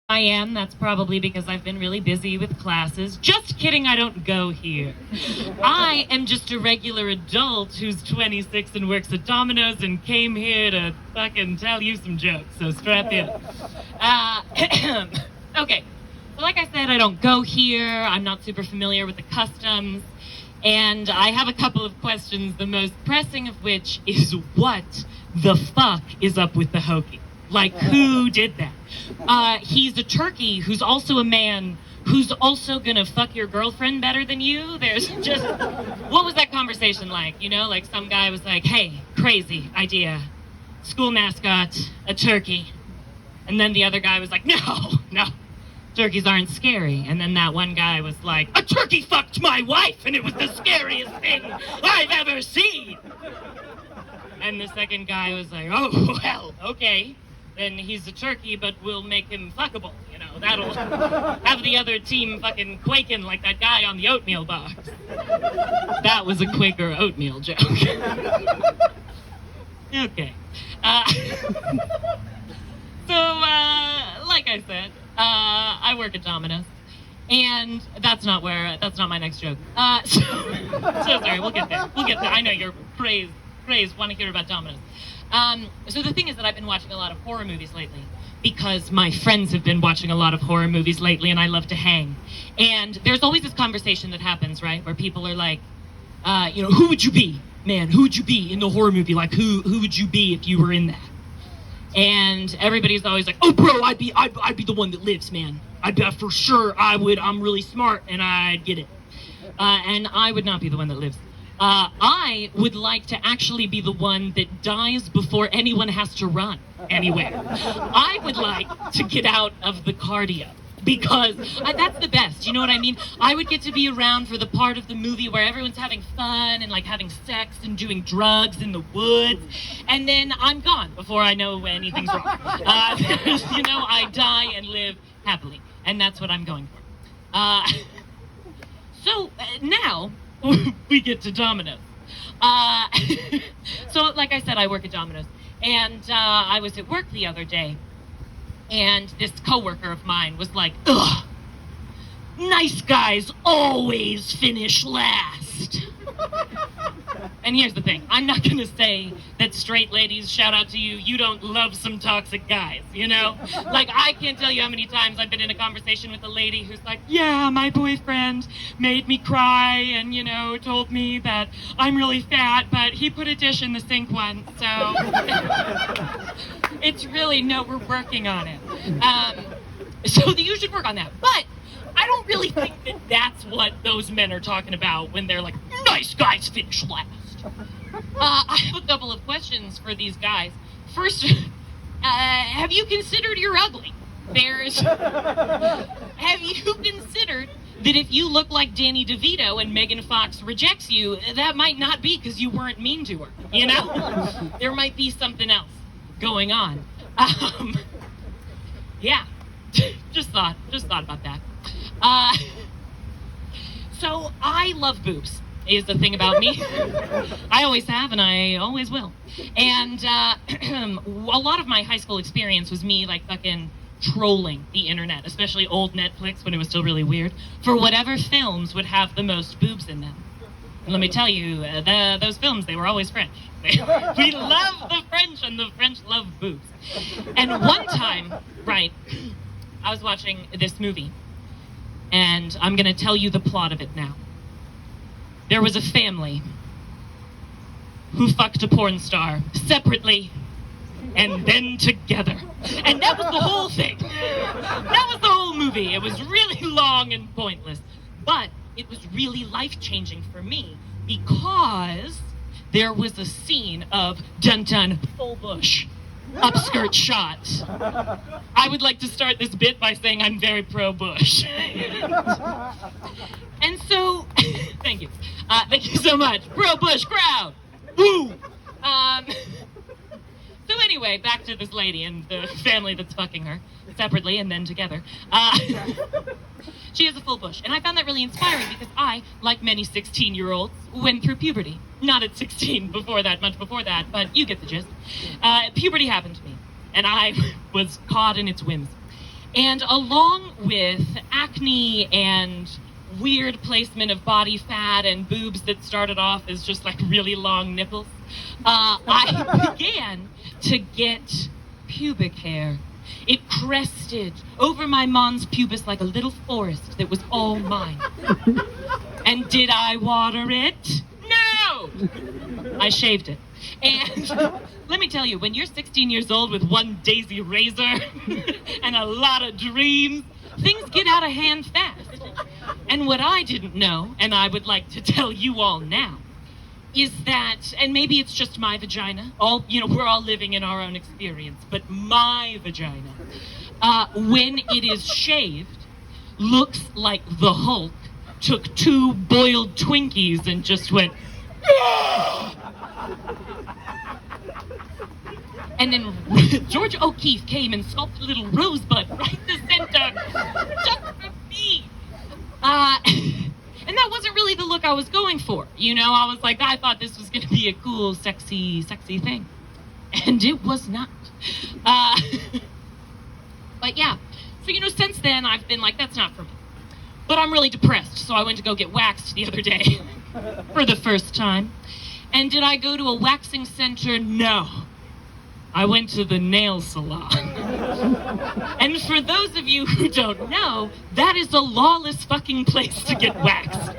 I am. That's probably because I've been really busy with classes. Just kidding, I don't go here. I am just a regular adult who's 26 and works at Domino's and came here to fucking tell you some jokes, so strap in. Okay, so like I said, I don't go here. I'm not super familiar with the customs. And I have a couple of questions, the most pressing of which is what the fuck is up with the hokey? Like, who did that? He's a turkey who's also a man who's also gonna fuck your girlfriend better than you. There's just, what was that conversation like? You know, like some guy was like, hey, crazy idea. School mascot, a turkey. And then the other guy was like, no, turkeys aren't scary. And then that one guy was like, a turkey fucked my wife and it was the scariest thing I've ever seen. And the second guy was like, oh, well, okay. Then he's a turkey, but we'll make him fuckable, you know. That'll have the other team fucking quaking like that guy on the oatmeal box. That was a Quaker oatmeal joke. Okay. Like I said, I work at Domino's. And that's not my next joke. So sorry, we'll get there. I know you're praised, want to hear about Domino's. So the thing is that I've been watching a lot of horror movies lately because my friends have been watching a lot of horror movies lately and I love to hang. And there's always this conversation that happens, right? Where people are like, who would you be? Man, who would you be in the horror movie? Like, who would you be if you were in that? And everybody's always like, oh, bro, I'd be the one that lives, man. I'd bet for sure I would. I'm really smart and I'd get it. And I would not be the one that lives. I would like to actually be the one that dies before anyone has to run anywhere. I would like to get out of the cardio because that's the best, you know what I mean? I would get to be around for the part of the movie where everyone's having fun and like having sex and doing drugs in the woods, and then I'm gone before I know anything's wrong. I die and live happily, and that's what I'm going for. So now we get to Domino's. So like I said, I work at Domino's, and I was at work the other day, and this coworker of mine was like, ugh, nice guys always finish last. And here's the thing, I'm not gonna say that straight ladies, shout out to you, you don't love some toxic guys, you know? Like, I can't tell you how many times I've been in a conversation with a lady who's like, yeah, my boyfriend made me cry and, told me that I'm really fat, but he put a dish in the sink once, so... It's really, no, we're working on it. So you should work on that, but I don't really think that that's what those men are talking about when they're like, nice guys finish last. I have a couple of questions for these guys. First, have you considered you're ugly? Have you considered that if you look like Danny DeVito and Megan Fox rejects you, that might not be because you weren't mean to her, you know? There might be something else going on. Yeah, just thought about that. So I love boobs, is the thing about me. I always have and I always will. And a lot of my high school experience was me like fucking trolling the internet, especially old Netflix when it was still really weird, for whatever films would have the most boobs in them. And let me tell you, those films, they were always French. We love the French and the French love boobs. And one time, right, I was watching this movie. And I'm going to tell you the plot of it now. There was a family who fucked a porn star separately and then together. And that was the whole thing. That was the whole movie. It was really long and pointless. But it was really life-changing for me because there was a scene of dun-dun full bush. Upskirt shot. I would like to start this bit by saying I'm very pro-Bush. And so, thank you. Thank you so much. Pro-Bush crowd. Woo! So anyway, back to this lady and the family that's fucking her, separately and then together. She has a full bush, and I found that really inspiring because I, like many 16-year-olds, went through puberty. Not at 16, much before that, but you get the gist. Puberty happened to me, and I was caught in its whims. And along with acne and weird placement of body fat and boobs that started off as just like really long nipples, I began to get pubic hair. It crested over my mons pubis like a little forest that was all mine. And did I water it? No! I shaved it. And let me tell you, when you're 16 years old with one daisy razor and a lot of dreams, things get out of hand fast. And what I didn't know, and I would like to tell you all now, is that, and maybe it's just my vagina, we're all living in our own experience, but my vagina, when it is shaved, looks like the Hulk took 2 boiled Twinkies and just went, and then George O'Keeffe came and sculpted a little rosebud right in the center, just for me. And that wasn't really the look I was going for. I was like, I thought this was going to be a cool, sexy thing. And it was not. But yeah. So, since then, I've been like, that's not for me. But I'm really depressed, so I went to go get waxed the other day for the first time. And did I go to a waxing center? No. I went to the nail salon. And for those of you who don't know, that is a lawless fucking place to get waxed.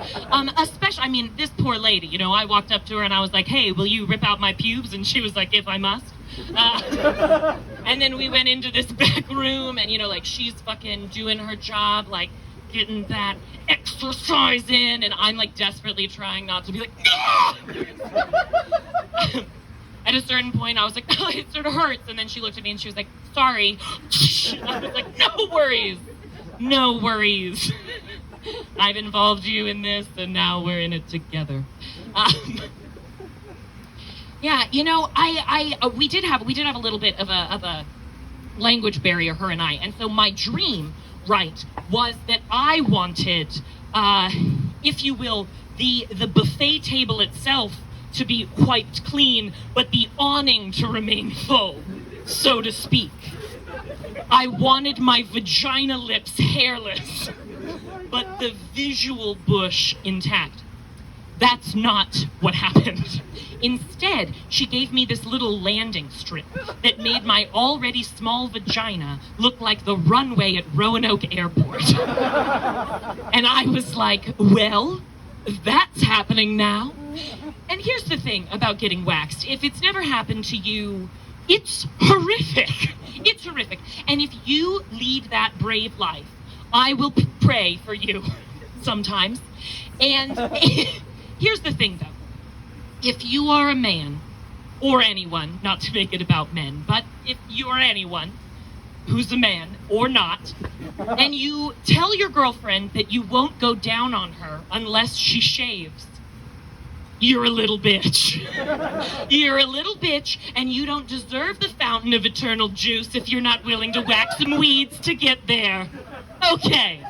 Especially, this poor lady, I walked up to her and I was like, hey, will you rip out my pubes? And she was like, if I must. And then we went into this back room and, she's fucking doing her job, like, getting that exercise in, and I'm, like, desperately trying not to be like, no! At a certain point, I was like, oh, it sort of hurts. And then she looked at me and she was like, sorry. I was like, no worries. No worries. I've involved you in this, and now we're in it together. Yeah, we did have a little bit of a language barrier, her and I. And so my dream, was that I wanted, if you will, the buffet table itself to be quite clean, but the awning to remain full, so to speak. I wanted my vagina lips hairless, but the visual bush intact. That's not what happened. Instead, she gave me this little landing strip that made my already small vagina look like the runway at Roanoke Airport. And I was like, well, that's happening now. And here's the thing about getting waxed. If it's never happened to you, it's horrific. It's horrific. And if you lead that brave life, I will pray for you sometimes. And here's the thing, though. If you are a man, or anyone, not to make it about men, but if you are anyone who's a man or not, and you tell your girlfriend that you won't go down on her unless she shaves, you're a little bitch. You're a little bitch, and you don't deserve the fountain of eternal juice if you're not willing to whack some weeds to get there. Okay.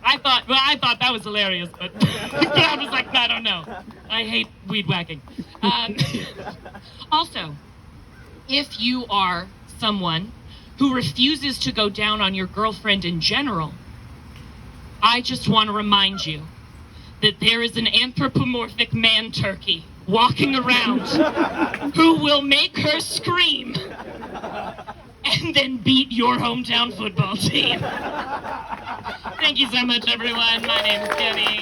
I thought that was hilarious, but I was like, I don't know. I hate weed whacking. Also, if you are someone who refuses to go down on your girlfriend in general, I just want to remind you that there is an anthropomorphic man turkey walking around who will make her scream and then beat your hometown football team. Thank you so much, everyone. My name is Kenny.